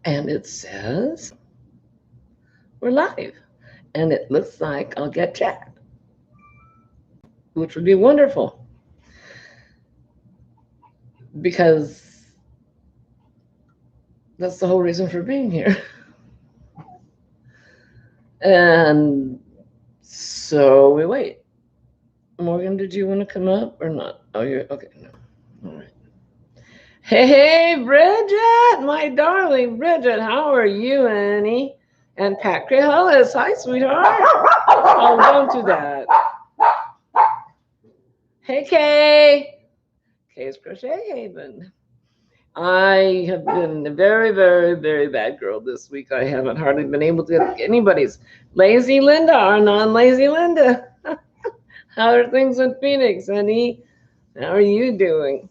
And it says we're live. And it looks like I'll get chat, which would be wonderful because that's the whole reason for being here. And so we wait. Morgan, did you want to come up or not? Oh, you're okay. No. All right. Hey, Bridget, my darling Bridget, how are you, Annie? And Pat Crihollis, hi, sweetheart. Oh, don't do that. Hey, Kay. Kay's Crochet Haven. I have been a very, very, very bad girl this week. I haven't hardly been able to get anybody's. Lazy Linda, our non-lazy Linda. How are things in Phoenix, honey? How are you doing?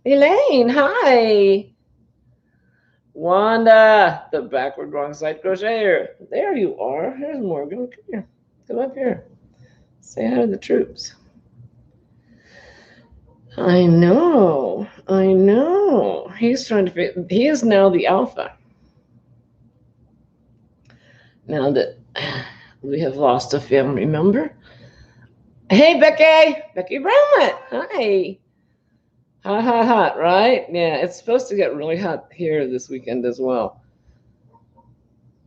Elaine, hi. Wanda, the backward wrong side crocheter. There you are. Here's Morgan. Come here. Come up here. Say hi to the troops. I know. I know. He's trying to fit. He is now the alpha. Now that we have lost a family member. Hey, Becky. Becky Brownlet. Hi. Hot, hot, hot, right? Yeah, it's supposed to get really hot here this weekend as well.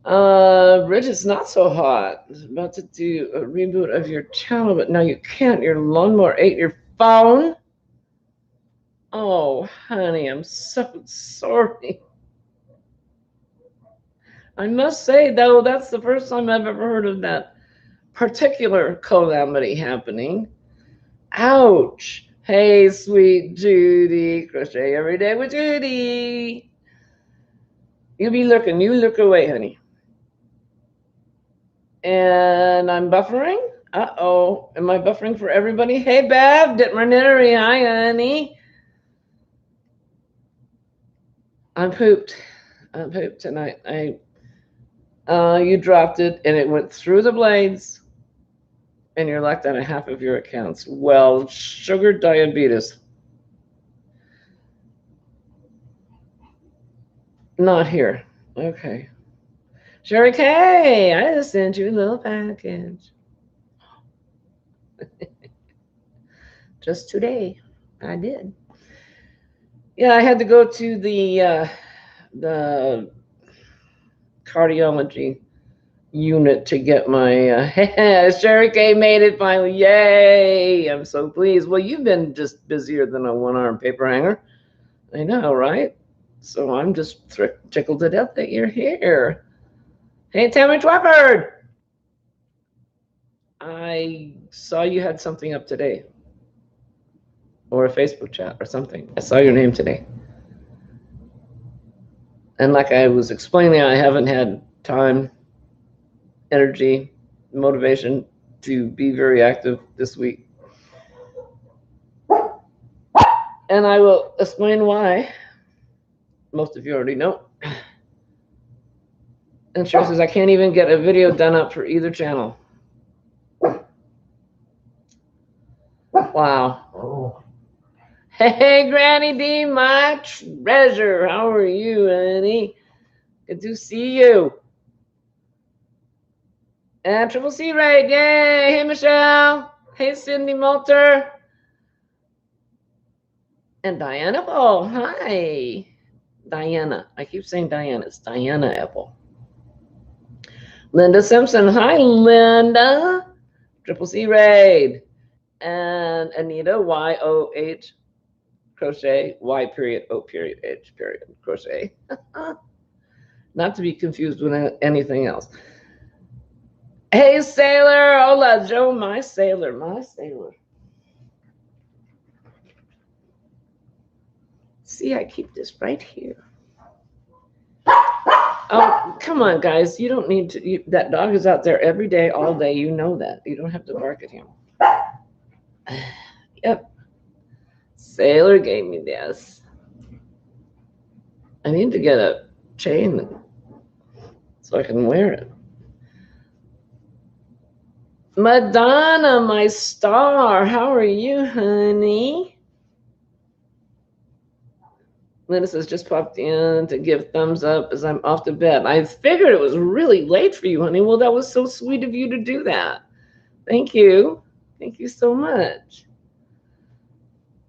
Bridget's not so hot. I was about to do a reboot of your channel, but now you can't. Your lawnmower ate your phone. Oh, honey, I'm so sorry. I must say, though, that's the first time I've ever heard of that particular calamity happening. Ouch. Hey, sweet Judy. Crochet every day with Judy. You be looking. You look away, honey. And I'm buffering. Uh-oh. Am I buffering for everybody? Hey, Bev. Ditmer hi, honey. I'm pooped. I'm pooped tonight. You dropped it, and it went through the blades, and you're locked out of half of your accounts. Well, sugar diabetes. Not here. Okay. Sherry K, I just sent you a little package. Just today. I did. Yeah, I had to go to the cardiology unit to get my Sherry K made it finally. Yay! I'm so pleased. Well, you've been just busier than a one-arm paper hanger. I know, right? So I'm just tickled to death that you're here. Hey, Tammy Twafford! I saw you had something up today, or a Facebook chat or something. I saw your name today. And like I was explaining, I haven't had time, energy, motivation to be very active this week. And I will explain why. Most of you already know. And Cheryl says, I can't even get a video done up for either channel. Wow. Oh. Hey, Granny D, my treasure. How are you, honey? Good to see you. And Triple C Raid, yay. Hey, Michelle. Hey, Cindy Moulter. And Diana Apple, hi. Diana. I keep saying Diana. It's Diana Apple. Linda Simpson, hi, Linda. Triple C Raid. And Anita, Y-O-H, crochet, Y period, O period, H period, crochet. Not to be confused with anything else. Hey, Sailor. Hola, Joe, my sailor, my sailor. See, I keep this right here. Oh, come on, guys. You don't need to. That dog is out there every day, all day. You know that. You don't have to bark at him. Yep. Sailor gave me this. I need to get a chain so I can wear it. Madonna, my star. How are you, honey? Linda says, just popped in to give thumbs up as I'm off to bed. I figured it was really late for you, honey. Well, that was so sweet of you to do that. Thank you. Thank you so much.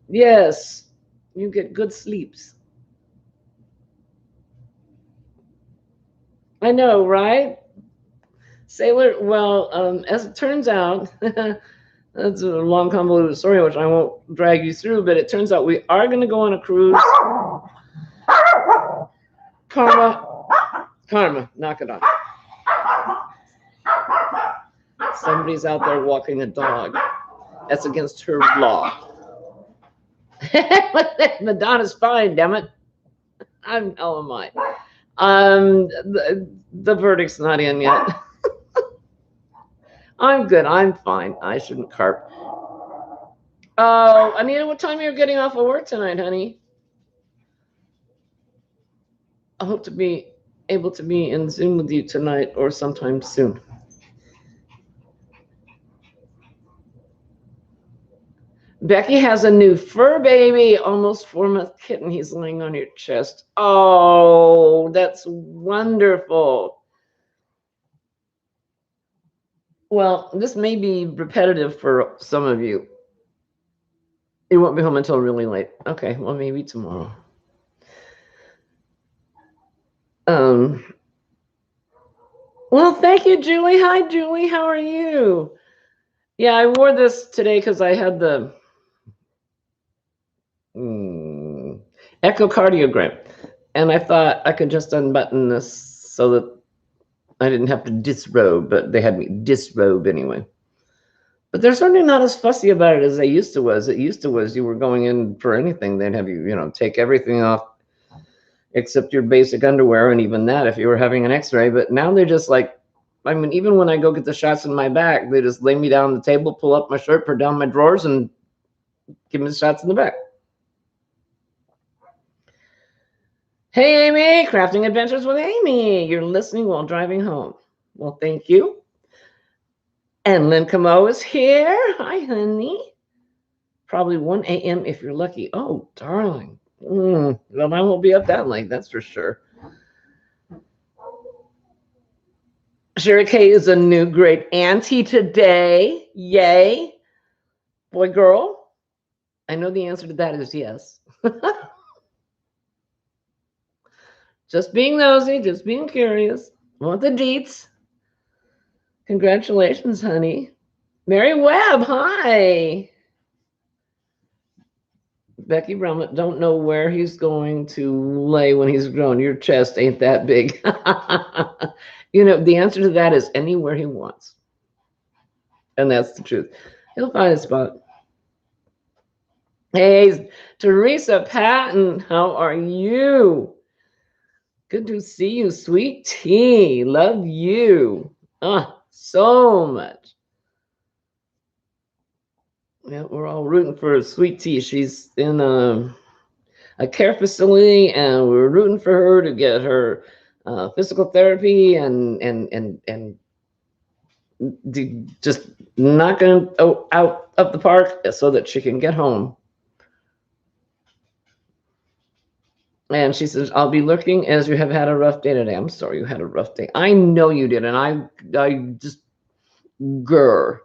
Yes, you get good sleeps. I know, right? Sailor, well, as it turns out, that's a long, convoluted story, which I won't drag you through, but it turns out we are going to go on a cruise. Karma, knock it off. Somebody's out there walking a dog. That's against her law. Madonna's fine, damn it. I'm hell am I. The verdict's not in yet. I'm good. I'm fine. I shouldn't carp. Oh, Anita, what time are you getting off of work tonight, honey? I hope to be able to be in Zoom with you tonight or sometime soon. Becky has a new fur baby, almost 4-month kitten. He's laying on your chest. Oh, that's wonderful. Well, this may be repetitive for some of you. You won't be home until really late. Okay, well, maybe tomorrow. Well, thank you, Julie. Hi, Julie. How are you? Yeah, I wore this today because I had the echocardiogram, and I thought I could just unbutton this so that I didn't have to disrobe, but they had me disrobe anyway. But they're certainly not as fussy about it as they used to was. It used to was you were going in for anything, they'd have you, take everything off except your basic underwear, and even that if you were having an x-ray. But now they're just like, I mean, even when I go get the shots in my back, they just lay me down on the table, pull up my shirt, put down my drawers, and give me the shots in the back. Hey, Amy, Crafting Adventures with Amy. You're listening while driving home. Well, thank you. And Lynn Camo is here. Hi, honey. Probably 1 a.m. if you're lucky. Oh, darling. Well, I won't be up that late, that's for sure. Sherry Kay is a new great auntie today. Yay. Boy, girl? I know the answer to that is yes. Just being nosy, just being curious. Want the deets. Congratulations, honey. Mary Webb, hi. Becky Brummett, don't know where he's going to lay when he's grown. Your chest ain't that big. The answer to that is anywhere he wants. And that's the truth. He'll find a spot. Hey, Teresa Patton, how are you? Good to see you, sweet tea. Love you. So much. Yeah, we're all rooting for sweet tea. She's in a care facility, and we're rooting for her to get her physical therapy and just knock it out of the park so that she can get home. And she says, I'll be looking as you have had a rough day today. I'm sorry you had a rough day. I know you did. And I just grr.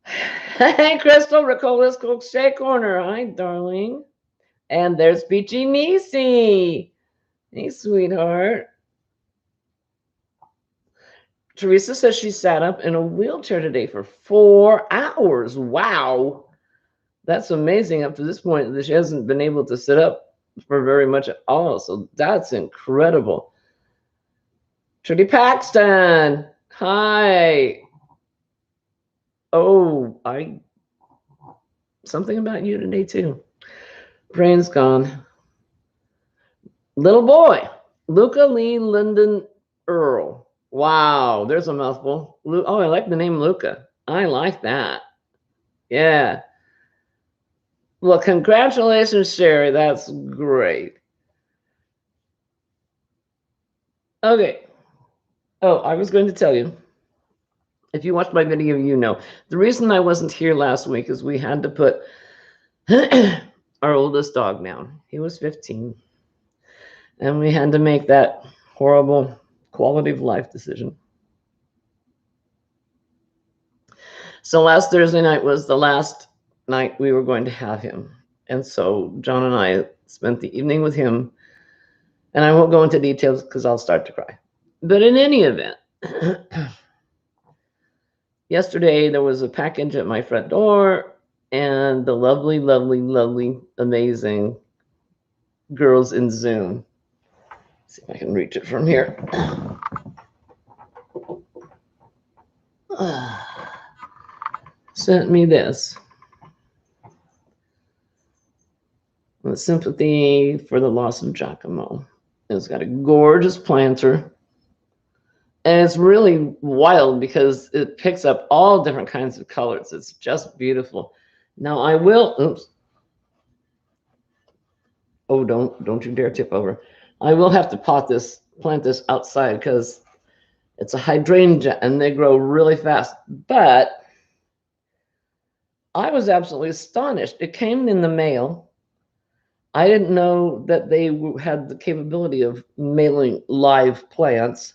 Hey, Crystal, Ricola's Crochet Corner. Hi, darling. And there's Peachy Nisi. Hey, sweetheart. Teresa says she sat up in a wheelchair today for 4 hours. Wow. That's amazing. Up to this point, that she hasn't been able to sit up for very much at all. So that's incredible. Trudy Paxton. Hi. Oh, something about you today too. Brain's gone. Little boy, Luca Lee Linden Earl. Wow, there's a mouthful. Oh, I like the name Luca. I like that. Yeah. Well, congratulations, Sherry. That's great. Okay. Oh, I was going to tell you. If you watched my video, you know. The reason I wasn't here last week is we had to put Our oldest dog now. He was 15. And we had to make that horrible quality of life decision. So last Thursday night was the last night we were going to have him. And so John and I spent the evening with him. And I won't go into details because I'll start to cry. But in any event, yesterday there was a package at my front door, and the lovely, lovely, lovely, amazing girls in Zoom. Let's see if I can reach it from here. Sent me this. With sympathy for the loss of Giacomo. It's got a gorgeous planter. And it's really wild because it picks up all different kinds of colors. It's just beautiful. Now I will, oops. Oh, don't you dare tip over. I will have to plant this outside because it's a hydrangea and they grow really fast. But I was absolutely astonished. It came in the mail. I didn't know that they had the capability of mailing live plants.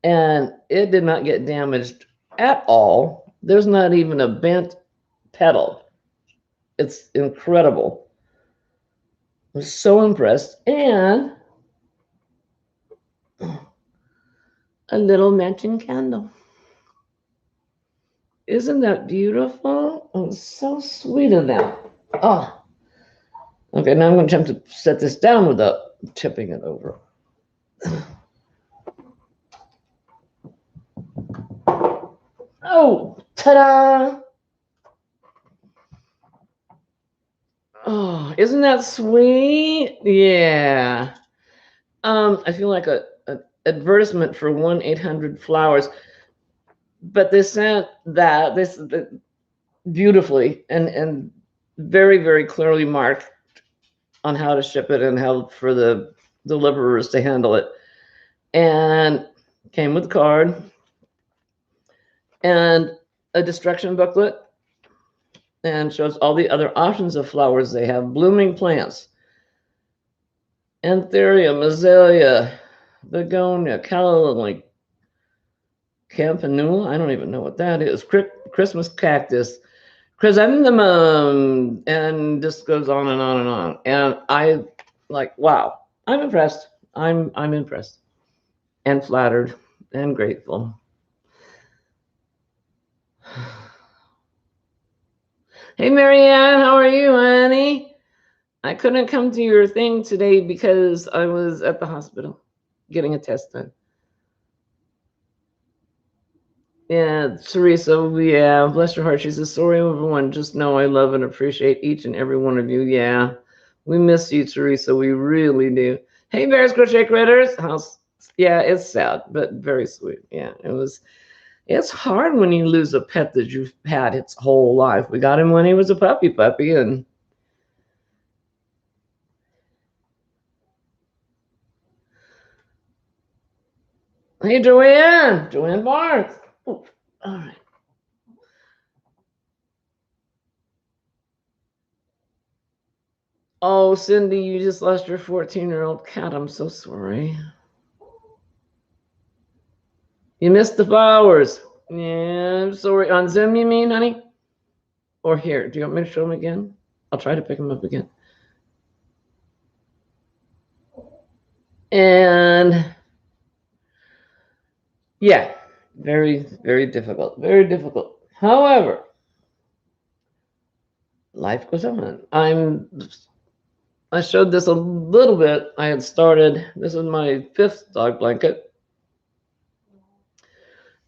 And it did not get damaged at all. There's not even a bent petal. It's incredible. I was so impressed. And a little matching candle. Isn't that beautiful? Oh, it's so sweet of them. Oh, okay. Now I'm going to attempt to set this down without tipping it over. Oh, ta-da! Oh, isn't that sweet? Yeah. I feel like an advertisement for 1-800-Flowers, but they sent that this beautifully and very, very clearly marked on how to ship it and how for the deliverers to handle it. And came with a card and a destruction booklet, and shows all the other options of flowers they have. Blooming plants, anthurium, azalea, begonia, calla lily, campanula. I don't even know what that is. Christmas cactus, chrysanthemum, and just goes on and on and on. And I like, wow, I'm impressed. I'm impressed and flattered and grateful. Hey, Marianne, how are you, honey? I couldn't come to your thing today because I was at the hospital getting a test done. Yeah, Teresa, yeah, bless her heart. She says, sorry, everyone. Just know I love and appreciate each and every one of you. Yeah, we miss you, Teresa. We really do. Hey, Bears Crochet Critters. Yeah, it's sad, but very sweet. Yeah, it's hard when you lose a pet that you've had its whole life. We got him when he was a puppy, and hey, Joanne Barnes. Oh, all right. Oh, Cindy, you just lost your 14-year-old cat. I'm so sorry. You missed the flowers. Yeah, I'm sorry. On Zoom, you mean, honey? Or here? Do you want me to show them again? I'll try to pick them up again. And yeah, very, very difficult. Very difficult. However, life goes on. I showed this a little bit. I had started, this is my 5th dog blanket.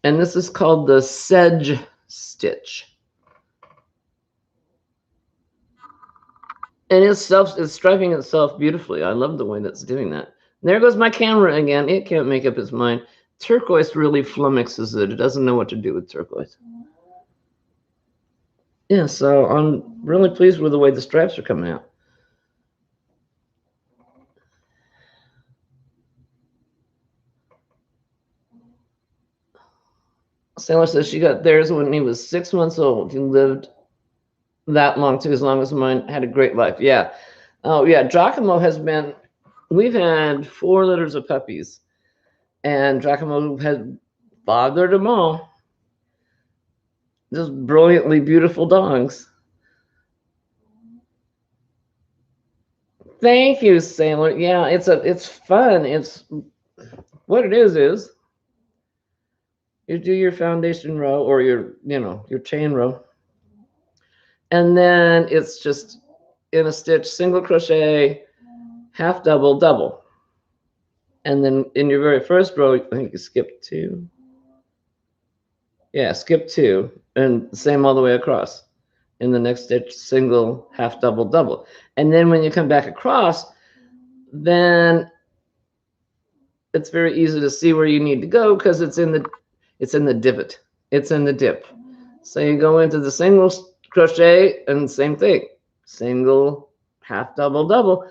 And this is called the Sedge Stitch. And it's striping itself beautifully. I love the way that's doing that. There goes my camera again. It can't make up its mind. Turquoise really flummoxes it. It doesn't know what to do with turquoise. Yeah, so I'm really pleased with the way the stripes are coming out. Sailor says she got theirs when he was 6 months old. He lived that long too, as long as mine had a great life. Yeah. Oh yeah, Giacomo has been. We've had 4 litters of puppies, and Giacomo has fathered them all. Just brilliantly beautiful dogs. Thank you, Sailor. Yeah, it's fun. It's what it is you do your foundation row or your chain row, and then it's just in a stitch, single crochet, half double, double. And then in your very first row, I think you skip 2. Yeah, skip 2, and same all the way across. In the next stitch, single, half double, double. And then when you come back across, then it's very easy to see where you need to go because it's in the divot. It's in the dip. So you go into the single crochet and same thing. Single, half double, double.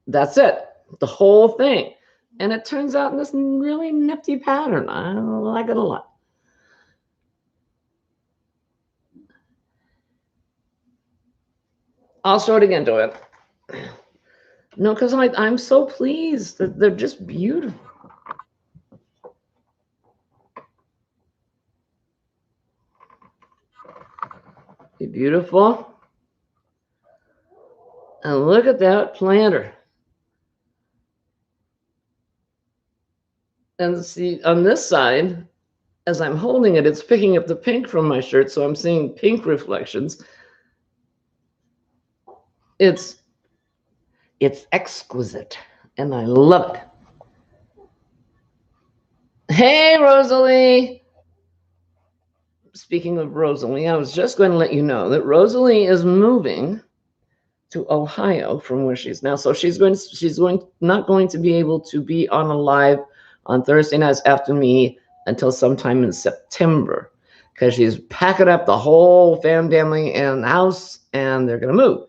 That's it. The whole thing. And it turns out in this really nifty pattern. I like it a lot. I'll show it again, Joanne. No, because I'm so pleased that they're just beautiful. Beautiful. And look at that planter. And see, on this side, as I'm holding it, it's picking up the pink from my shirt, so I'm seeing pink reflections. It's exquisite, and I love it. Hey, Rosalie. Speaking of Rosalie, I was just going to let you know that Rosalie is moving to Ohio from where she's now. So she's not going to be able to be on a live on Thursday nights after me until sometime in September, because she's packing up the whole family and house, and they're going to move.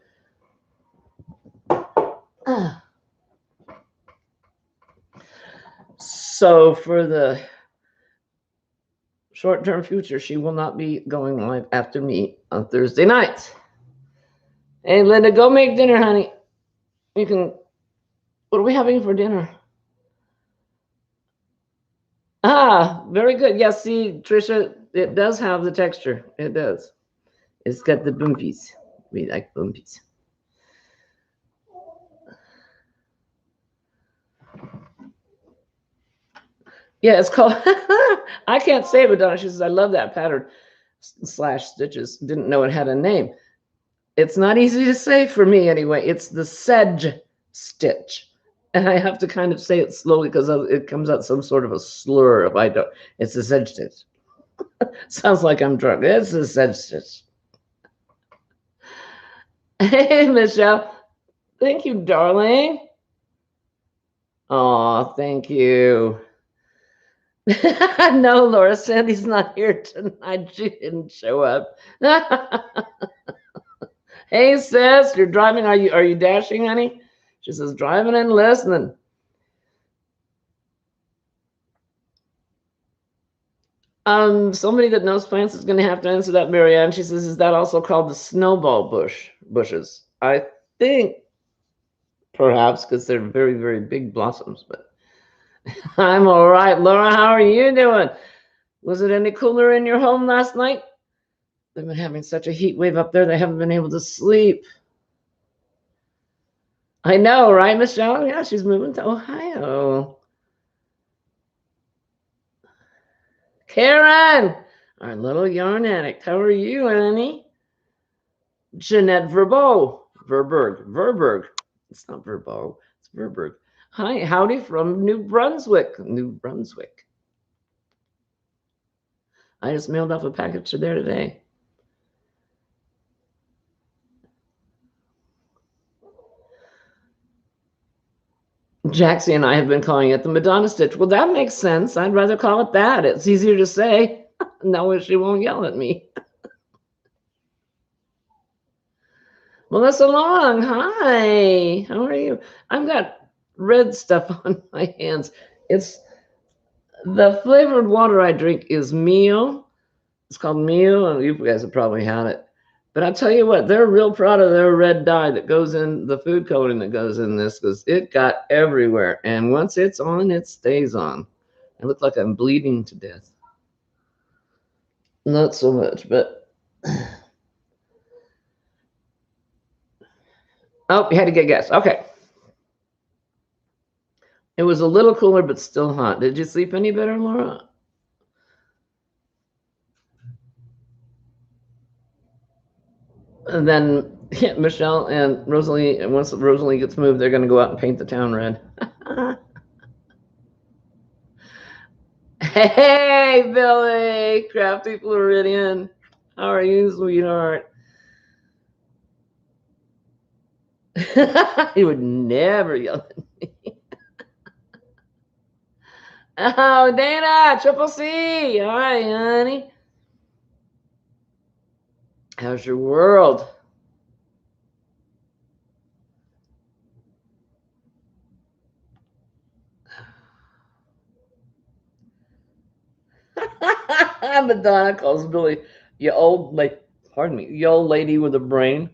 So for the short-term future, she will not be going live after me on Thursday nights. Hey, Linda, go make dinner, honey. What are we having for dinner? Very good. Yes, see, Trisha, it does have the texture. It does. It's got the bumpies. We like bumpies. Yeah, it's called, I can't say it, but Donna, she says, I love that pattern / stitches. Didn't know it had a name. It's not easy to say for me anyway. It's the sedge stitch. And I have to kind of say it slowly because it comes out some sort of a slur if I don't. It's the sedge stitch. Sounds like I'm drunk. It's the sedge stitch. Hey, Michelle. Thank you, darling. Oh, thank you. No, Laura, Sandy's not here tonight. She didn't show up. Hey, sis, you're driving. Are you dashing, honey? She says, driving and listening. Somebody that knows plants is going to have to answer that, Marianne. She says, is that also called the snowball bushes? I think perhaps because they're very, very big blossoms, but I'm all right. Laura, how are you doing? Was it any cooler in your home last night? They've been having such a heat wave up there, they haven't been able to sleep. I know, right, Michelle? Yeah, she's moving to Ohio. Karen, our little yarn addict. How are you, Annie? Jeanette Verberg. It's not Verbo, it's Verberg. Hi, howdy from New Brunswick. I just mailed off a package to there today. Jaxie and I have been calling it the Madonna stitch. Well, that makes sense. I'd rather call it that. It's easier to say. No, she won't yell at me. Melissa Long, hi. How are you? I've got red stuff on my hands. It's the flavored water I drink is Mio. It's called Mio. You guys have probably had it. But I tell you what, they're real proud of their red dye that goes in the food coloring that goes in this because it got everywhere. And once it's on, it stays on. I look like I'm bleeding to death. Not so much, but oh, you had to get gas. Okay. It was a little cooler, but still hot. Did you sleep any better, Laura? And then yeah, Michelle and Rosalie, and once Rosalie gets moved, they're going to go out and paint the town red. Hey, Billy, Crafty Floridian. How are you, sweetheart? He would never yell at me. Oh, Dana, Triple C. Hi, honey. How's your world? Madonna calls Billy, you old, like, pardon me, you old lady with a brain.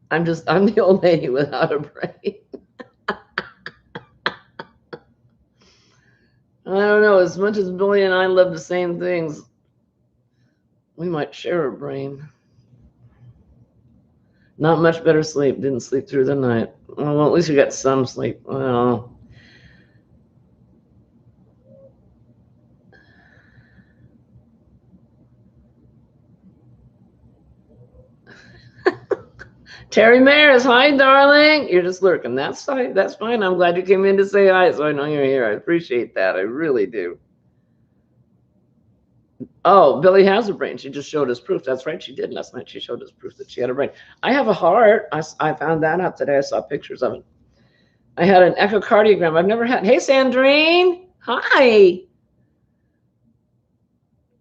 I'm the old lady without a brain. I don't know. As much as Billy and I love the same things, we might share a brain. Not much better sleep. Didn't sleep through the night. Well, at least you got some sleep. Well, Terry Maris, hi, darling. You're just lurking. That's fine. That's fine. I'm glad you came in to say hi, so I know you're here. I appreciate that. I really do. Oh, Billy has a brain. She just showed us proof. That's right. She did last night. She showed us proof that she had a brain. I have a heart. I found that out today. I saw pictures of it. I had an echocardiogram. I've never had. Hey, Sandrine. Hi.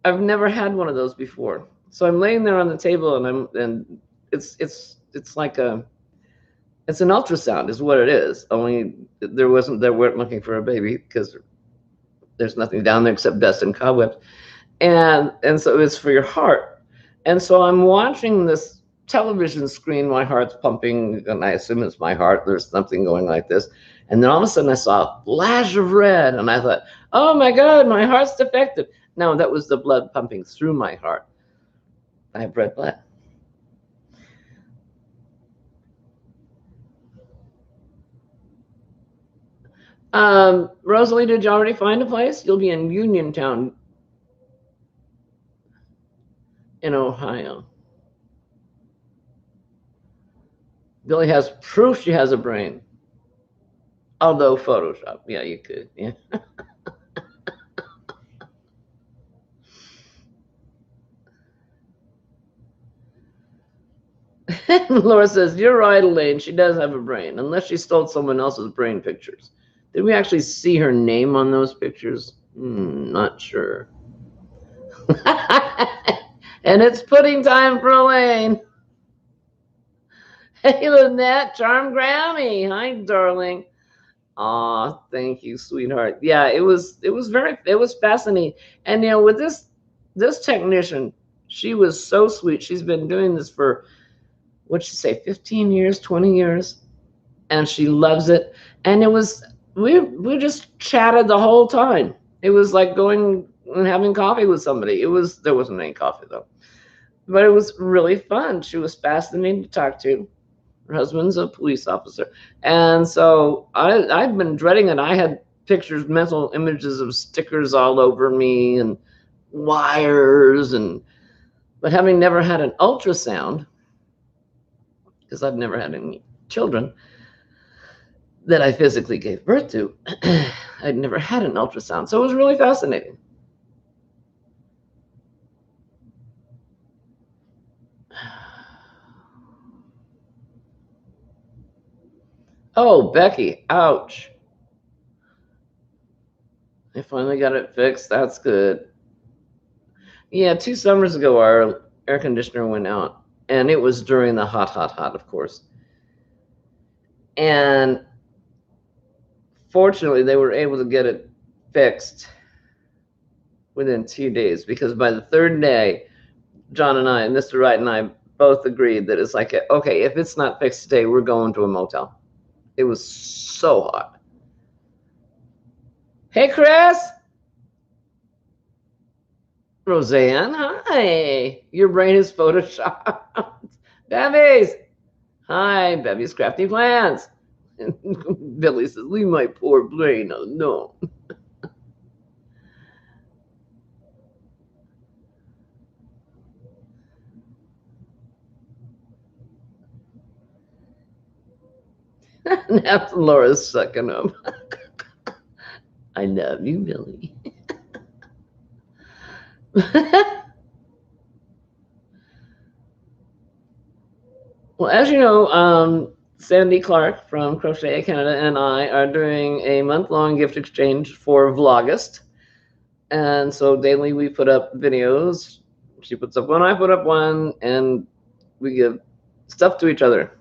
I've never had one of those before. So I'm laying there on the table, and it's like it's an ultrasound is what it is. Only they weren't looking for a baby because there's nothing down there except dust and cobwebs. And so it's for your heart. And so I'm watching this television screen, my heart's pumping, and I assume it's my heart. There's something going like this. And then all of a sudden I saw a flash of red, and I thought, oh my God, my heart's defective. No, that was the blood pumping through my heart. I have red blood. Rosalie, did you already find a place? You'll be in Uniontown in Ohio. Billy has proof she has a brain. Although Photoshop, yeah, you could, yeah. Laura says, you're right, Elaine. She does have a brain, unless she stole someone else's brain pictures. Did we actually see her name on those pictures? Not sure. And it's pudding time for Elaine. Hey, Lynette, Charm Grammy. Hi, darling. Aw, thank you, sweetheart. Yeah, it was fascinating. And with this technician, she was so sweet. She's been doing this for what'd she say, 15 years, 20 years, and she loves it. And we just chatted the whole time. It was like going and having coffee with somebody. There wasn't any coffee though, but it was really fun. She was fascinating to talk to. Her husband's a police officer. And so I'd been dreading it. I had pictures, mental images of stickers all over me and wires, but having never had an ultrasound, because I've never had any children that I physically gave birth to, I'd never had an ultrasound. So it was really fascinating. Oh, Becky, ouch. I finally got it fixed. That's good. Yeah, 2 summers ago, our air conditioner went out, and it was during the hot, of course. And fortunately, they were able to get it fixed within 2 days, because by the third day, John and I, Mr. Wright and I both agreed that it's like, okay, if it's not fixed today, we're going to a motel. It was so hot. Hey, Chris. Roseanne, hi. Your brain is photoshopped. Bevies. Hi, Bevy's Crafty Plans. Billy says, leave my poor brain alone. Now Laura's sucking up. I love you, Billy. Well, as you know, Sandy Clark from Crochet Canada and I are doing a month-long gift exchange for Vlogust. And so daily we put up videos. She puts up one, I put up one, and we give stuff to each other.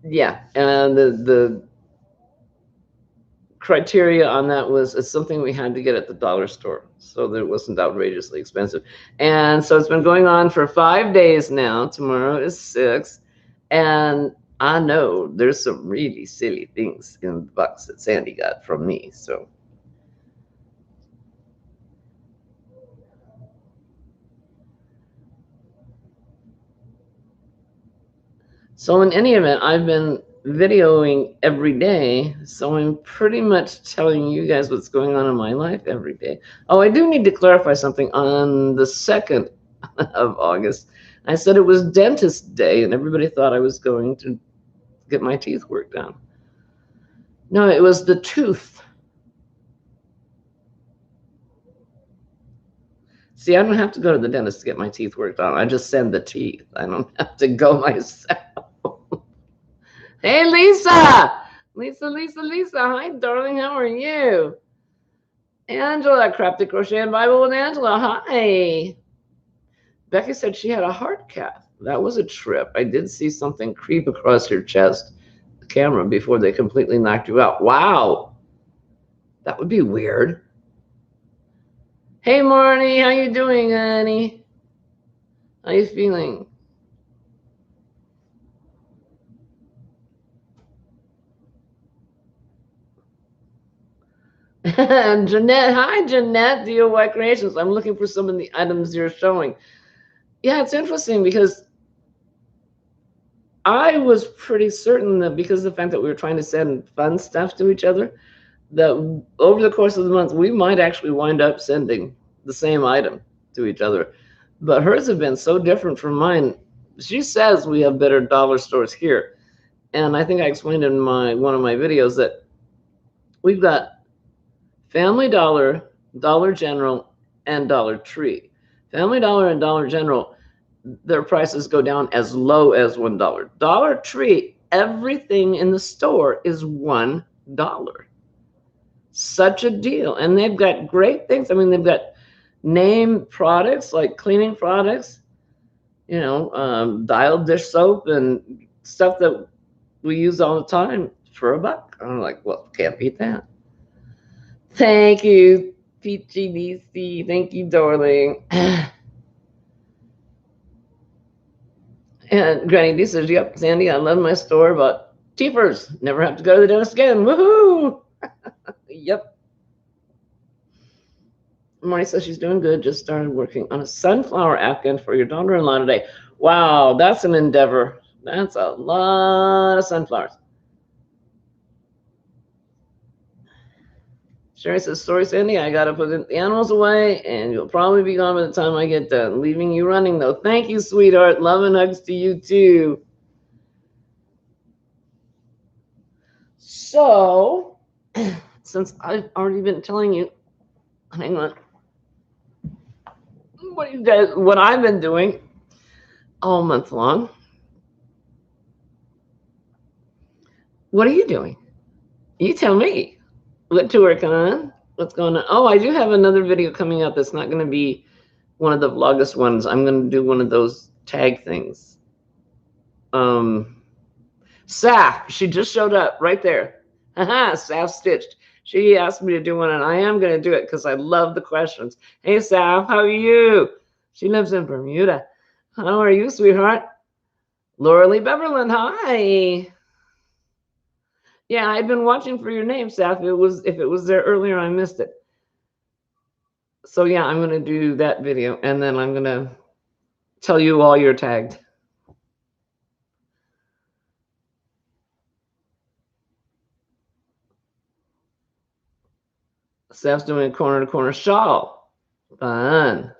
Yeah, and the criteria on that was it's something we had to get at the dollar store, so that it wasn't outrageously expensive. And so it's been going on for 5 days now. Tomorrow is 6, and I know there's some really silly things in the box that Sandy got from me. So in any event, I've been videoing every day, so I'm pretty much telling you guys what's going on in my life every day. Oh, I do need to clarify something. On the 2nd of August, I said it was dentist day, and everybody thought I was going to get my teeth worked out. No, it was the tooth. See, I don't have to go to the dentist to get my teeth worked out. I just send the teeth. I don't have to go myself. Hey, Lisa. Lisa. Hi, darling. How are you? Angela, Crafty Crochet and Bible with Angela. Hi. Becky said she had a heart cath. That was a trip. I did see something creep across your chest, the camera, before they completely knocked you out. Wow. That would be weird. Hey, Marnie. How you doing, honey? How you feeling? Jeanette, hi Jeanette, DIY Creations. I'm looking for some of the items you're showing. Yeah, it's interesting because I was pretty certain that because of the fact that we were trying to send fun stuff to each other, that over the course of the month, we might actually wind up sending the same item to each other. But hers have been so different from mine. She says we have better dollar stores here. And I think I explained in one of my videos that we've got Family Dollar, Dollar General, and Dollar Tree. Family Dollar and Dollar General, their prices go down as low as $1. Dollar Tree, everything in the store is $1. Such a deal. And they've got great things. I mean, they've got name products like cleaning products, dial dish soap and stuff that we use all the time for $1. I'm like, well, can't beat that. Thank you, Peachy DC. Thank you, darling. And Granny D says, yep, Sandy, I love my store, but teepers, never have to go to the dentist again. Woohoo! Yep. Marty says she's doing good. Just started working on a sunflower afghan for your daughter-in-law today. Wow, that's an endeavor. That's a lot of sunflowers. Sherry says, sorry, Sandy, I got to put the animals away, and you'll probably be gone by the time I get done. Leaving you running, though. Thank you, sweetheart. Love and hugs to you, too. So, since I've already been telling you, hang on, what I've been doing all month long. What are you doing? You tell me. What to work on? What's going on? Oh, I do have another video coming up that's not going to be one of the Vlogust ones. I'm going to do one of those tag things. Saf, she just showed up right there. Haha, Saf stitched. She asked me to do one, and I am going to do it because I love the questions. Hey, Saf, how are you? She lives in Bermuda. How are you, sweetheart? Laura Lee Beverland, hi. Yeah, I've been watching for your name, Saf. If it was there earlier, I missed it. So yeah, I'm going to do that video, and then I'm going to tell you all you're tagged. Saf's doing a corner-to-corner shawl. Fun.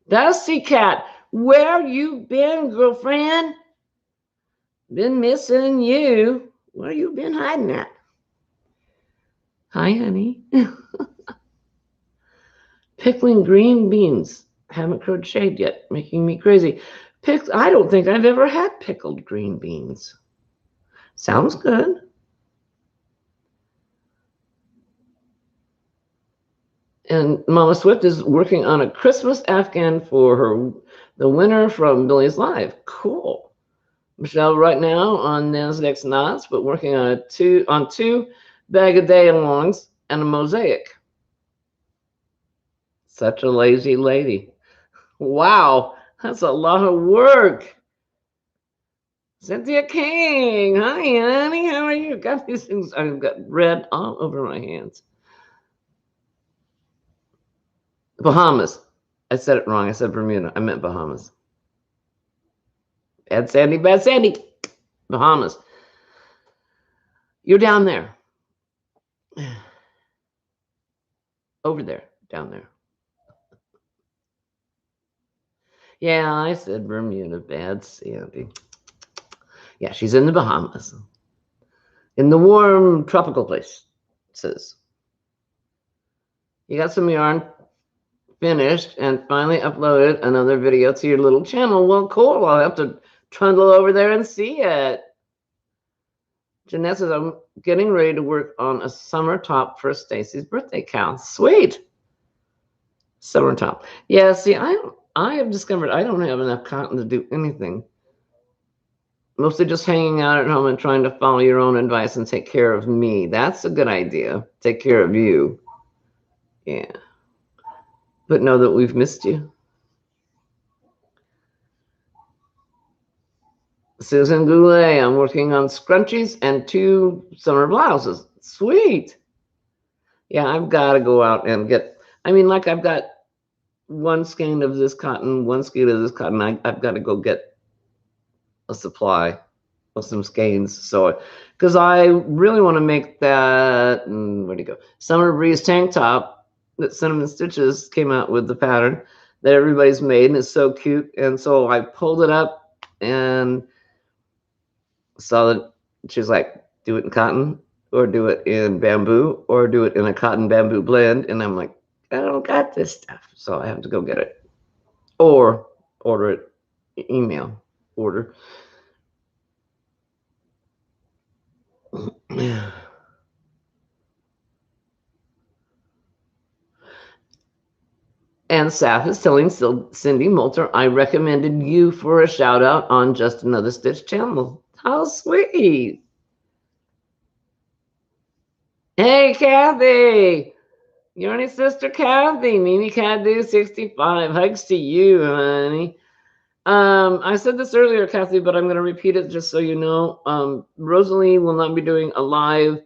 Dusty Cat, where you been, girlfriend? Been missing you. Where you been hiding at? Hi, honey. Pickling green beans. Haven't crocheted yet, making me crazy. I don't think I've ever had pickled green beans. Sounds good. And Mama Swift is working on a Christmas Afghan for the winner from Billy's Live. Cool. Michelle right now on Nasdaq's Knots, but working on two bag-a-day-alongs and a mosaic. Such a lazy lady. Wow, that's a lot of work. Cynthia King, hi, honey, how are you? Got these things, I've got red all over my hands. Bahamas. I said it wrong. I said Bermuda. I meant Bahamas. Bad Sandy, bad Sandy. Bahamas. You're down there. Over there, down there. Yeah, I said Bermuda, bad Sandy. Yeah, she's in the Bahamas. In the warm tropical place, it says. You got some yarn finished and finally uploaded another video to your little channel. Well, cool. I'll have to trundle over there and see it. Jeanette says, I'm getting ready to work on a summer top for Stacy's birthday count. Sweet. Summer top. Yeah, see, I have discovered I don't have enough cotton to do anything. Mostly just hanging out at home and trying to follow your own advice and take care of me. That's a good idea. Take care of you. Yeah. But know that we've missed you. Susan Goulet, I'm working on scrunchies and 2 summer blouses. Sweet. Yeah, I've got to go out and get, like I've got 1 skein of this cotton, 1 skein of this cotton. I've got to go get a supply of some skeins. So, because I really want to make that, where'd you go? Summer Breeze tank top that Cinnamon Stitches came out with the pattern that everybody's made, and it's so cute. And so I pulled it up and saw that she's like, do it in cotton or do it in bamboo or do it in a cotton bamboo blend. And I'm like, I don't got this stuff. So I have to go get it or order it, email order. And Saf is telling Cindy Moulter, I recommended you for a shout out on Just Another Stitch channel. How sweet. Hey, Kathy. Your only sister, Kathy. Mimi Cadu 65. Hugs to you, honey. I said this earlier, Kathy, but I'm going to repeat it just so you know. Rosalie will not be doing a live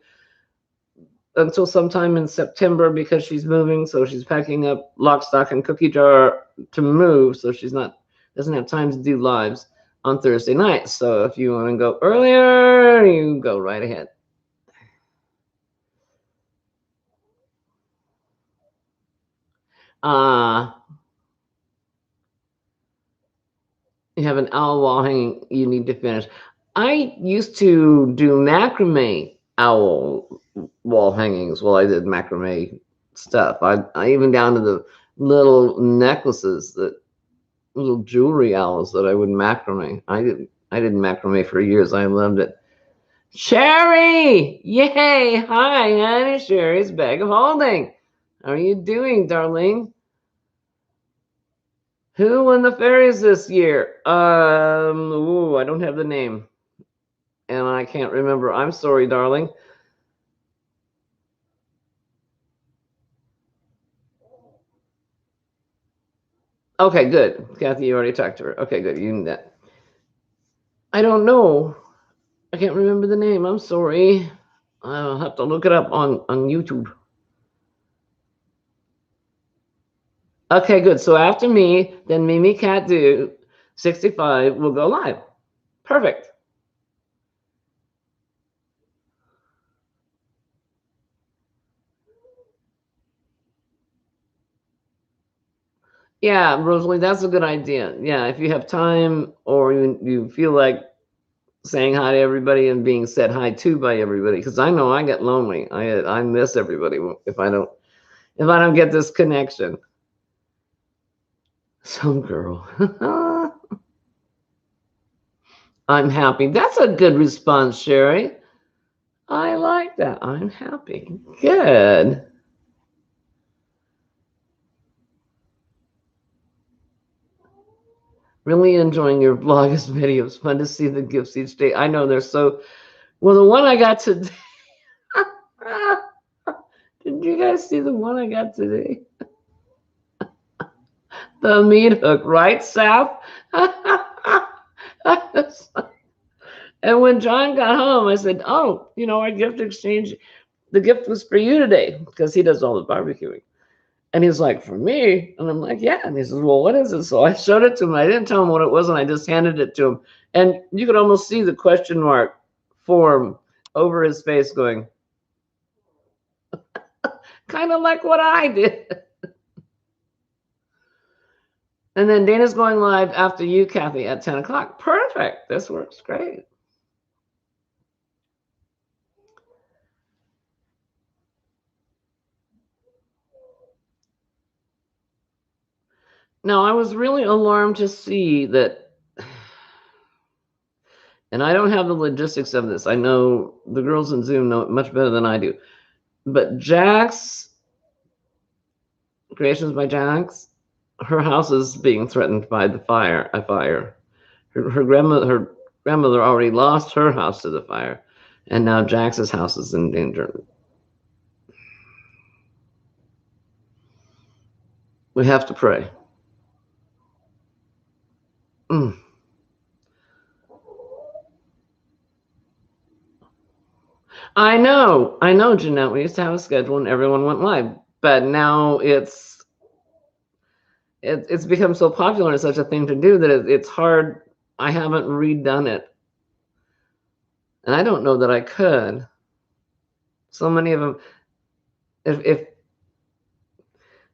until sometime in September because she's moving. So she's packing up lock, stock, and cookie jar to move. So she's doesn't have time to do lives on Thursday night. So if you want to go earlier, you go right ahead. You have an owl wall hanging you need to finish. I used to do macrame owl wall hangings while I did macrame stuff. I even down to the little necklaces, that little jewelry owls that I would macrame. I didn't macrame for years. I loved it. Sherry! Yay! Hi, honey. Sherry's bag of holding. How are you doing, darling? Who won the fairies this year? I don't have the name. And I can't remember. I'm sorry, darling. Okay, good. Kathy, you already talked to her. Okay, good. You knew that. I don't know. I can't remember the name. I'm sorry. I'll have to look it up on YouTube. Okay, good. So after me, then Mimi Cat Do 65 will go live. Perfect. Yeah, Rosalie, that's a good idea. Yeah, if you have time or you feel like saying hi to everybody and being said hi to by everybody, because I know I get lonely. I miss everybody if I don't get this connection. Some girl. I'm happy. That's a good response, Sherry. I like that. I'm happy. Good. Really enjoying your vlogs videos. Fun to see the gifts each day. I know they're so well. The one I got today. Did you guys see the one I got today? The meat hook, right, Saf? And when John got home, I said, "Oh, our gift exchange. The gift was for you today because he does all the barbecuing." And he's like, "For me?" And I'm like, "Yeah." And he says, "Well, what is it?" So I showed it to him. I didn't tell him what it was, and I just handed it to him. And you could almost see the question mark form over his face going, kind of like what I did. And then Dana's going live after you, Kathy, at 10 o'clock. Perfect. This works great. Now, I was really alarmed to see that, and I don't have the logistics of this. I know the girls in Zoom know it much better than I do. But Jax, Creations by Jax, her house is being threatened by a fire. Her grandmother already lost her house to the fire, and now Jax's house is in danger. We have to pray. Mm. I know, Jeanette. We used to have a schedule and everyone went live, but now it's become so popular and such a thing to do that it's hard. I haven't redone it, and I don't know that I could. So many of them. If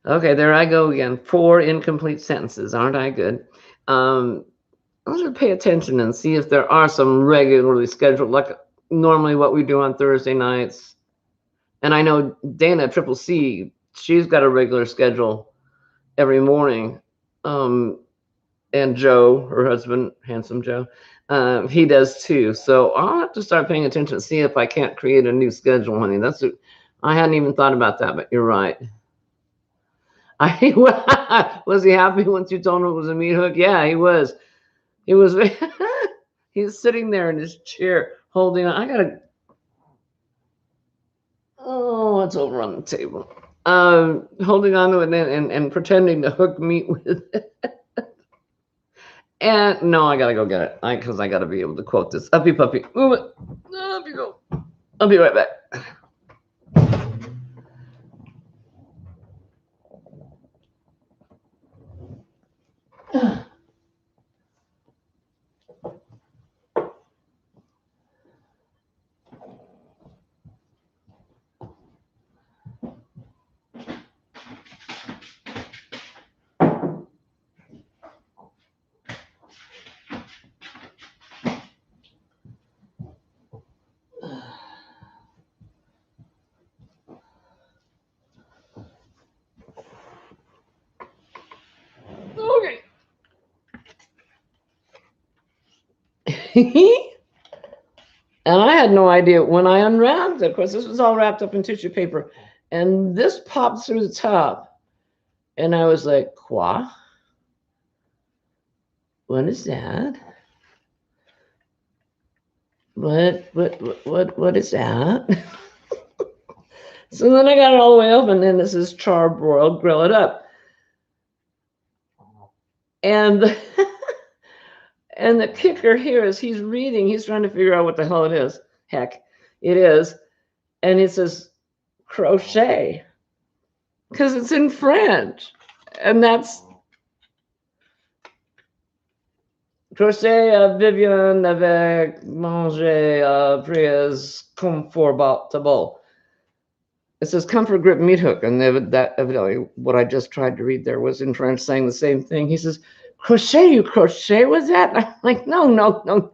okay, there I go again. 4 incomplete sentences. Aren't I good? I should pay attention and see if there are some regularly scheduled, like normally what we do on Thursday nights. And I know Dana Triple C, she's got a regular schedule every morning. And Joe, her husband, handsome Joe, he does too. So I'll have to start paying attention and see if I can't create a new schedule, honey. I hadn't even thought about that, but you're right. Was he happy once you told him it was a meat hook? Yeah, he was. He was. He's sitting there in his chair holding on. I gotta. Oh, it's over on the table. Holding on to it and pretending to hook meat with it. And no, I gotta go get it. Because I gotta be able to quote this. Uppy puppy, move it. Up you go. I'll be right back. Okay. And I had no idea when I unwrapped it. Of course, this was all wrapped up in tissue paper, and this popped through the top, and I was like, "Quoi? What is that? What is that?" So then I got it all the way up, and then this is charbroiled. Grill it up. And the, and the kicker here is he's reading, he's trying to figure out what the hell it is. Heck, it is. And it says crochet because it's in French. And that's crochet Vivian avec manger priez confortable. It says comfort grip meat hook, and that evidently what I just tried to read there was in French saying the same thing. He says, crochet, you crochet with that? And I'm like, no.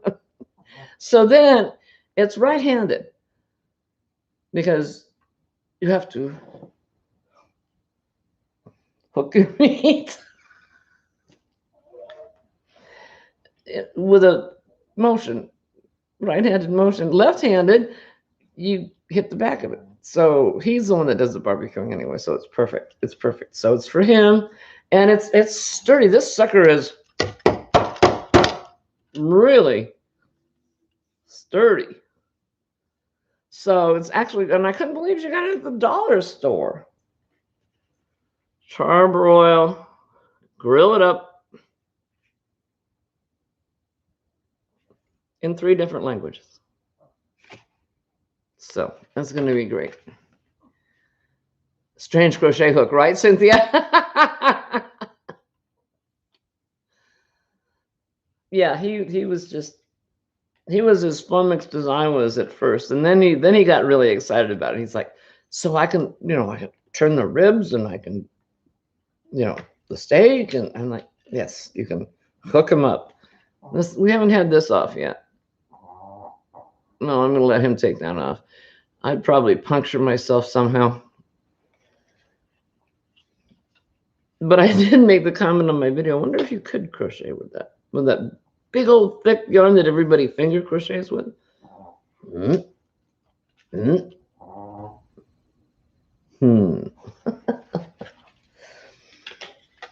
So then it's right-handed because you have to hook your meat with a motion, right-handed motion. Left-handed, you hit the back of it. So he's the one that does the barbecuing anyway. So it's perfect. It's perfect. So it's for him, and it's sturdy. This sucker is really sturdy. So it's actually, and I couldn't believe she got it at the dollar store. Charbroil, grill it up in 3 different languages. So that's going to be great. Strange crochet hook, right, Cynthia? Yeah, he was as flummoxed as I was at first, and then he got really excited about it. He's like, so I can turn the ribs, and I can the steak, and I'm like, yes, you can hook them up. We haven't had this off yet. No, I'm gonna let him take that off. I'd probably puncture myself somehow. But I did make the comment on my video, I wonder if you could crochet with that big old thick yarn that everybody finger crochets with.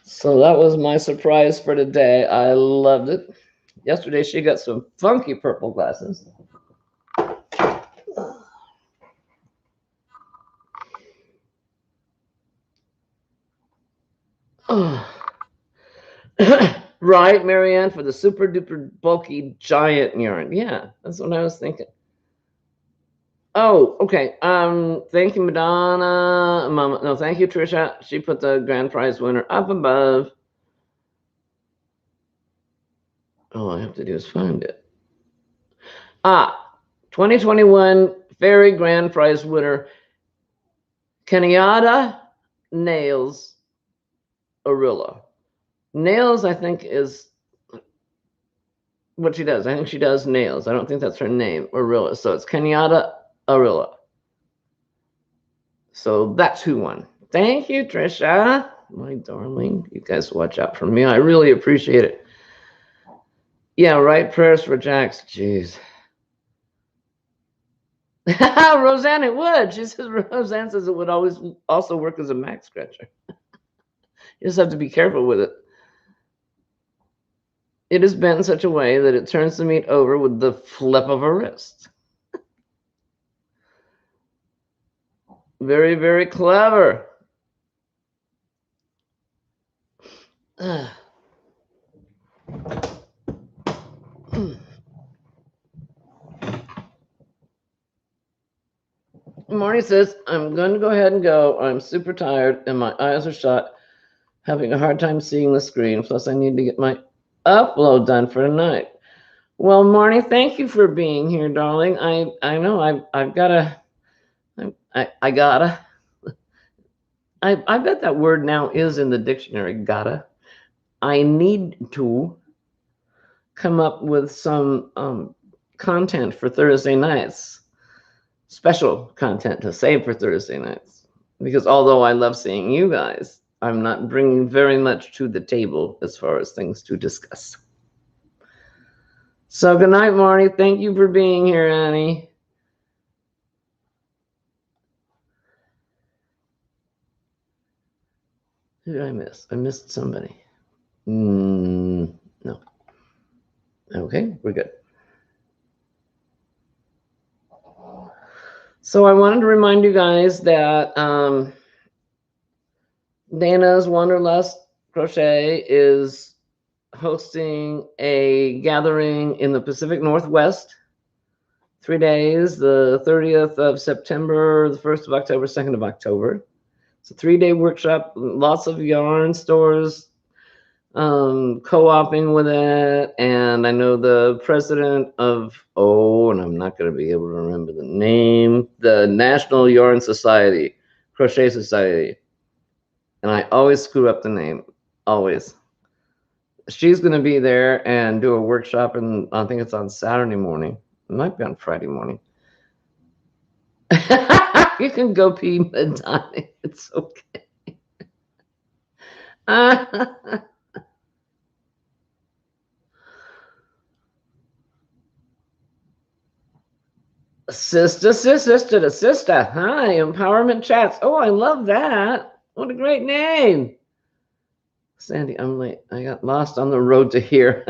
So that was my surprise for today. I loved it. Yesterday she got some funky purple glasses. Oh. Right, Marianne, for the super duper bulky giant yarn. Yeah, that's what I was thinking. Oh, okay. Thank you, Madonna. Mama. No, thank you, Trisha. She put the grand prize winner up above. All I have to do is find it. 2021 Fairy Grand Prize winner, Kenyatta Nails Arilla. Nails, I think, is what she does. I think she does nails. I don't think that's her name, Arilla. So it's Kenyatta Arilla. So that's who won. Thank you, Trisha. My darling. You guys watch out for me. I really appreciate it. Yeah, right. Prayers for Jax. Jeez. Roseanne, it would. She says, Roseanne says it would always also work as a max scratcher. You just have to be careful with it. It is bent in such a way that it turns the meat over with the flip of a wrist. Very, very clever. Marty says, I'm going to go ahead and go. I'm super tired and my eyes are shut. Having a hard time seeing the screen. Plus, I need to get my upload done for tonight. Well, Marty, thank you for being here, darling. I know I've gotta. I gotta. I bet that word now is in the dictionary. Gotta. I need to come up with some content for Thursday nights. Special content to save for Thursday nights. Because although I love seeing you guys, I'm not bringing very much to the table as far as things to discuss. So good night, Marty. Thank you for being here, Annie. Who did I miss? I missed somebody. No. Okay, we're good. So I wanted to remind you guys that Dana's Wanderlust Crochet is hosting a gathering in the Pacific Northwest. 3 days, the 30th of September, the 1st of October, 2nd of October. It's a 3-day workshop, lots of yarn stores co-oping with it. And I know the president of, and I'm not going to be able to remember the name, the National Yarn Society, Crochet Society. And I always screw up the name, always. She's going to be there and do a workshop, and I think it's on Saturday morning. It might be on Friday morning. You can go pee, Madonna. It's okay. Sister to sister. Hi, Empowerment Chats. Oh, I love that. What a great name. Sandy, I'm late. I got lost on the road to here.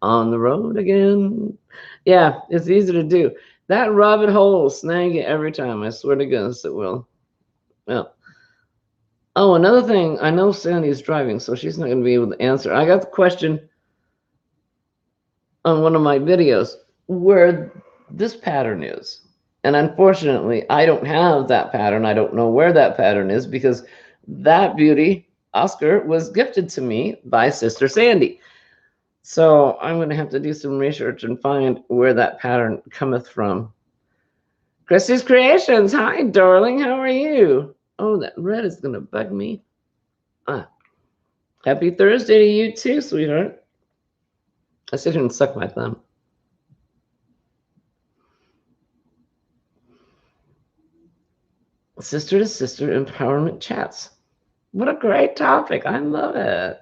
On the road again. Yeah, it's easy to do. That rabbit hole will snag you every time. I swear to goodness it will. Well. Oh, another thing. I know Sandy's driving, so she's not going to be able to answer. I got the question on one of my videos where this pattern is. And unfortunately, I don't have that pattern. I don't know where that pattern is because that beauty, Oscar, was gifted to me by Sister Sandy. So I'm going to have to do some research and find where that pattern cometh from. Christy's Creations. Hi, darling. How are you? Oh, that red is going to bug me. Happy Thursday to you too, sweetheart. I sit here and suck my thumb. Sister to sister empowerment chats. What a great topic. I love it.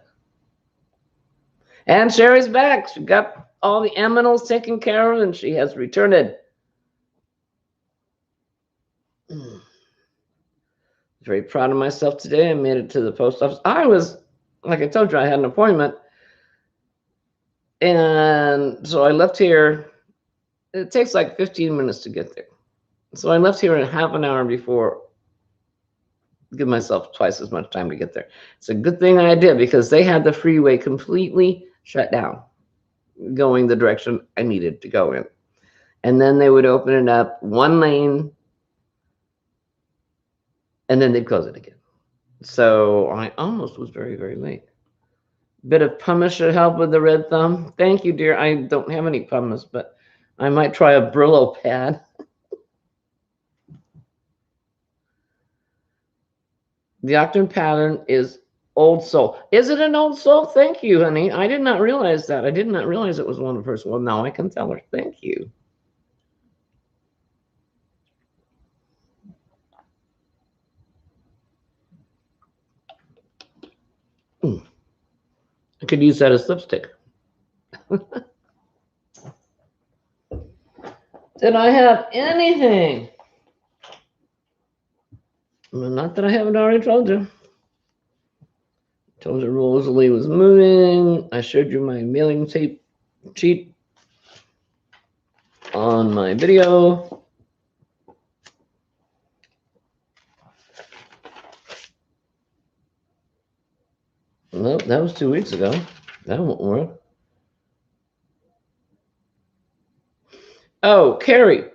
And Sherry's back. She got all the aminals taken care of, and she has returned. Very proud of myself today. I made it to the post office. I was, like I told you, I had an appointment. And so I left here. It takes like 15 minutes to get there. So I left here in half an hour before, give myself twice as much time to get there. It's a good thing I did because they had the freeway completely shut down, going the direction I needed to go in. And then they would open it up one lane, and then they'd close it again. So I almost was very, very late. Bit of pumice should help with the red thumb. Thank you, dear. I don't have any pumice, but I might try a Brillo pad. The Octane pattern is Old Soul. Is it an Old Soul? Thank you, honey. I did not realize that. I did not realize it was one of hers. Well, now I can tell her. Thank you. I could use that as lipstick. Did I have anything? Well, not that I haven't already told you. Told you Rosalie was moving. I showed you my mailing tape sheet on my video. No, that was 2 weeks ago. That won't work. Oh, Carrie.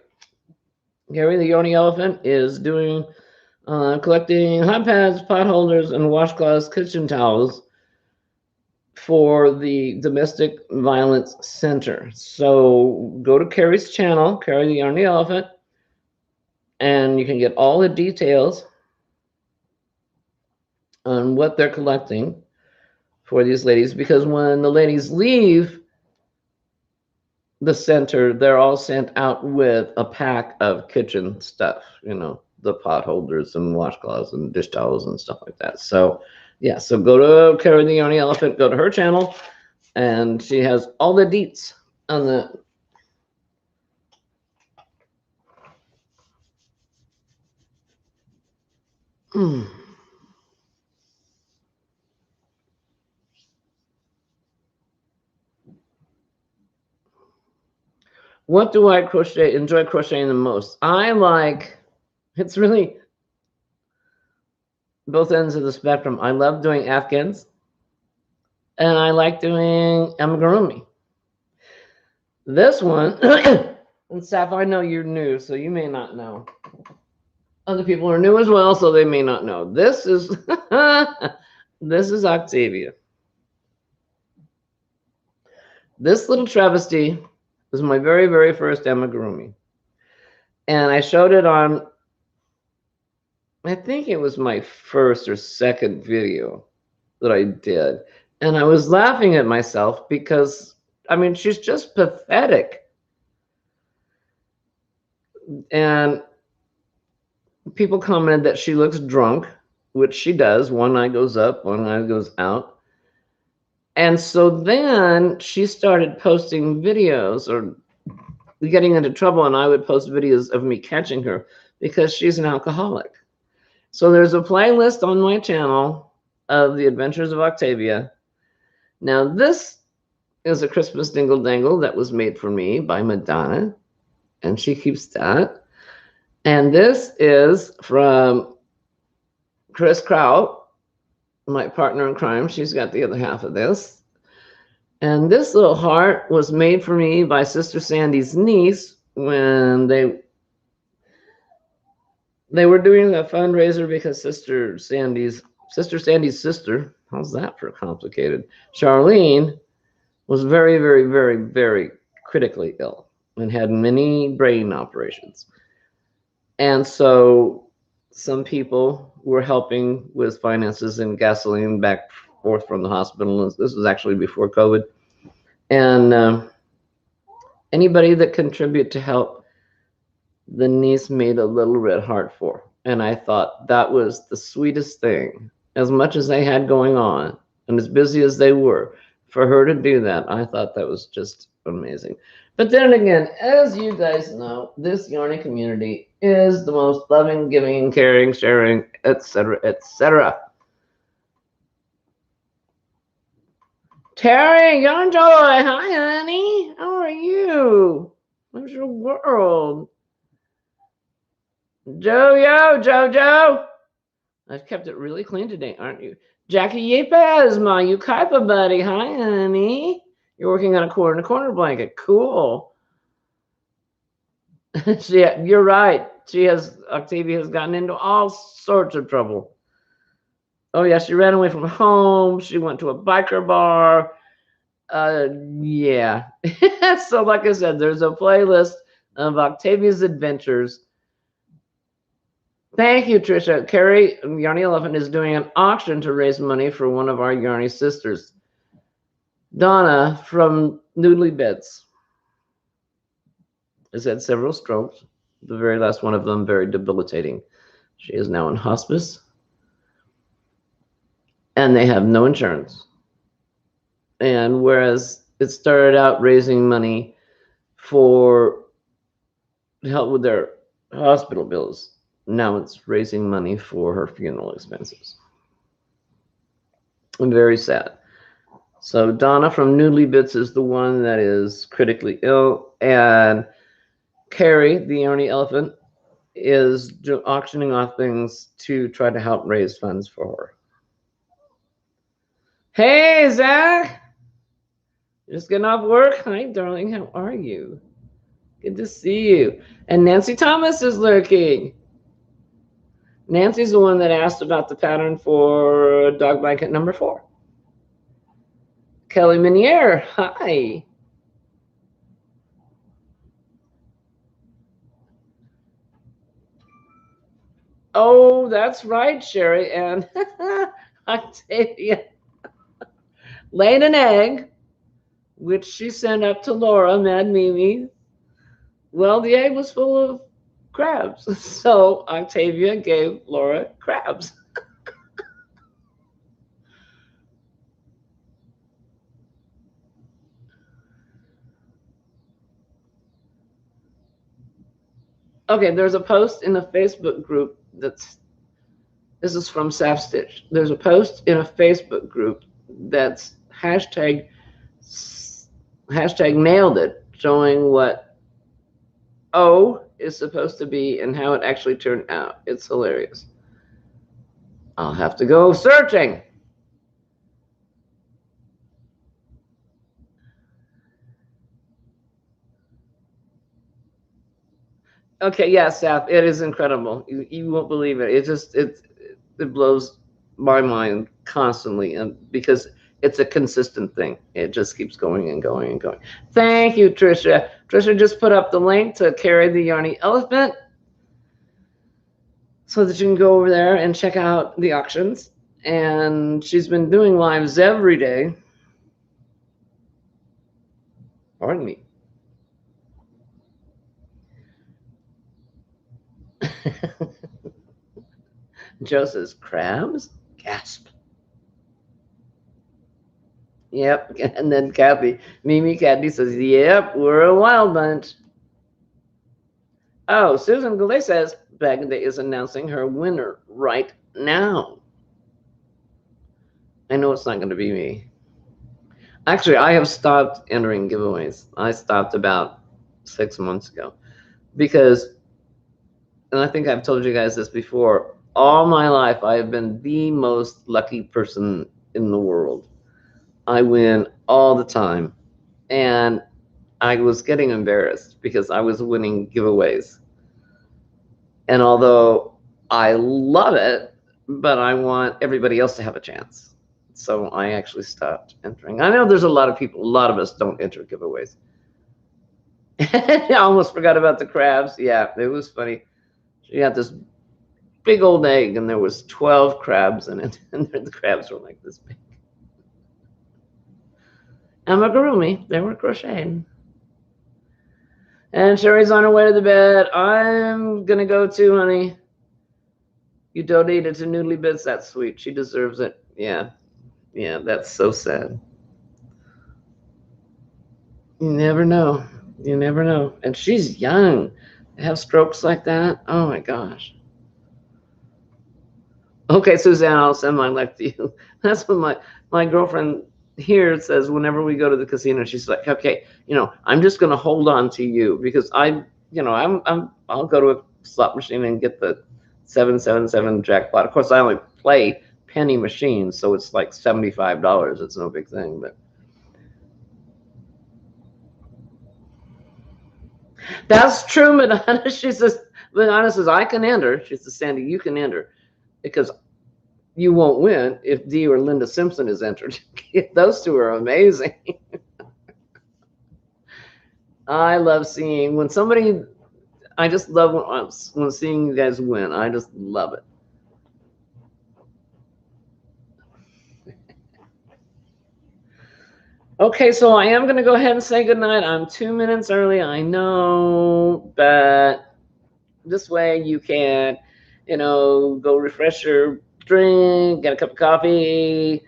Carrie the Yoni Elephant is doing collecting hot pads, pot holders, and washcloths, kitchen towels for the Domestic Violence Center. So go to Carrie's channel, Carrie the Yarny Elephant, and you can get all the details on what they're collecting for these ladies, because when the ladies leave the center, they're all sent out with a pack of kitchen stuff, you know, the pot holders and washcloths and dish towels and stuff like that. So yeah, so go to Carrie the Yarny Elephant, go to her channel, and she has all the deets on the What do I enjoy crocheting the most? I like, it's really both ends of the spectrum. I love doing Afghans. And I like doing amigurumi. This one, and Saf, I know you're new, so you may not know. Other people are new as well, so they may not know. This is this is Octavia. This little travesty was my very, very first amigurumi. And I showed it on, I think it was my first or second video that I did. And I was laughing at myself because, I mean, she's just pathetic. And people commented that she looks drunk, which she does. One eye goes up, one eye goes out. And so then she started posting videos or getting into trouble, and I would post videos of me catching her because she's an alcoholic. So there's a playlist on my channel of the Adventures of Octavia. Now this is a Christmas dingle dangle that was made for me by Madonna, and she keeps that. And this is from Chris Kraut, my partner in crime. She's got the other half of this. And this little heart was made for me by Sister Sandy's niece when they were doing a fundraiser because Sister Sandy's sister, how's that for complicated? Charlene was very, very, very, very critically ill and had many brain operations. And so some people were helping with finances and gasoline back and forth from the hospital. This was actually before COVID. And anybody that contributed to help, the niece made a little red heart for. And I thought that was the sweetest thing. As much as they had going on and as busy as they were, for her to do that, I thought that was just amazing. But then again, as you guys know, this Yarny community is the most loving, giving, caring, sharing, etc., etc. Terry, Yarn Joy, hi honey, how are you? How's your world? Jojo, I've kept it really clean today, aren't you? Jackie Yepes, my Ukaipa buddy, hi honey. You're working on a corner blanket, cool. You're right. Octavia has gotten into all sorts of trouble. Oh yeah, she ran away from home. She went to a biker bar. Yeah. So like I said, there's a playlist of Octavia's adventures. Thank you, Trisha. Carrie, Yarny Elephant, is doing an auction to raise money for one of our Yarny sisters, Donna from Noodly Bits. Has had several strokes. The very last one of them very debilitating. She is now in hospice. And they have no insurance. And whereas it started out raising money for help with their hospital bills, now it's raising money for her funeral expenses. I'm very sad. So Donna from Noodly Bits is the one that is critically ill, and Carrie, the Yarny Elephant, is auctioning off things to try to help raise funds for her. Hey, Zach. Just getting off work? Hi, darling. How are you? Good to see you. And Nancy Thomas is lurking. Nancy's the one that asked about the pattern for dog blanket number 4. Kelly Minier, hi. Oh, that's right, Sherry. And Octavia laid an egg, which she sent up to Laura, Mad Mimi. Well, the egg was full of crabs. So Octavia gave Laura crabs. Okay, there's a post in the Facebook group this is from Saf Stitch. There's a post in a Facebook group that's hashtag nailed it, showing what O is supposed to be and how it actually turned out. It's hilarious. I'll have to go searching. Okay, yeah, Saf, it is incredible. You won't believe it. It blows my mind constantly, and because it's a consistent thing. It just keeps going and going and going. Thank you, Trisha. Trisha just put up the link to Carry the Yarny Elephant so that you can go over there and check out the auctions. And she's been doing lives every day. Pardon me. Joe says, crabs? Gasp. Yep. And then Mimi Kathy says, yep, we're a wild bunch. Oh, Susan Goulet says, Baganda is announcing her winner right now. I know it's not going to be me. Actually, I have stopped entering giveaways. I stopped about 6 months ago because, and I think I've told you guys this before, all my life I have been the most lucky person in the world. I win all the time. And I was getting embarrassed because I was winning giveaways. And although I love it, but I want everybody else to have a chance. So I actually stopped entering. I know there's a lot of people, a lot of us don't enter giveaways. I almost forgot about the crabs. Yeah, it was funny. She had this big old egg and there was 12 crabs in it. And the crabs were like this big. Amigurumi, they were crocheted. And Sherry's on her way to the bed. I'm going to go too, honey. You donated to Noodly Bits. That's sweet. She deserves it. Yeah. Yeah, that's so sad. You never know. You never know. And she's young. To have strokes like that. Oh my gosh. Okay, Suzanne, I'll send my life to you. That's what my girlfriend here says whenever we go to the casino. She's like, okay, I'm just going to hold on to you because I'll go to a slot machine and get the 777 jackpot. Of course, I only play penny machines, so it's like $75. It's no big thing, but that's true, Madonna. She says, Madonna says, I can enter. She says, Sandy, you can enter because you won't win if Dee or Linda Simpson is entered. Those two are amazing. I love seeing when somebody, I just love when seeing you guys win. I just love it. Okay, so I am going to go ahead and say goodnight. I'm 2 minutes early, I know, but this way you can, go refresh your drink, get a cup of coffee,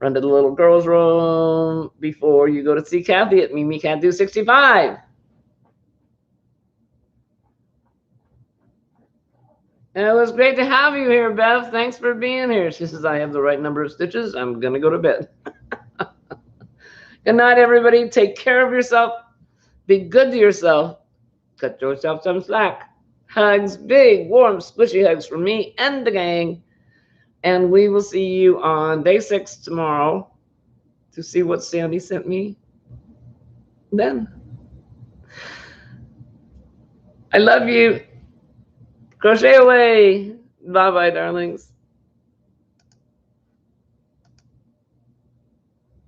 run to the little girl's room before you go to see Kathy at Mimi Can't Do 65. And it was great to have you here, Bev. Thanks for being here. She says, I have the right number of stitches. I'm going to go to bed. Good night, everybody. Take care of yourself. Be good to yourself. Cut yourself some slack. Hugs, big, warm, squishy hugs from me and the gang. And we will see you on day 6 tomorrow to see what Sandy sent me then. I love you. Crochet away. Bye-bye, darlings.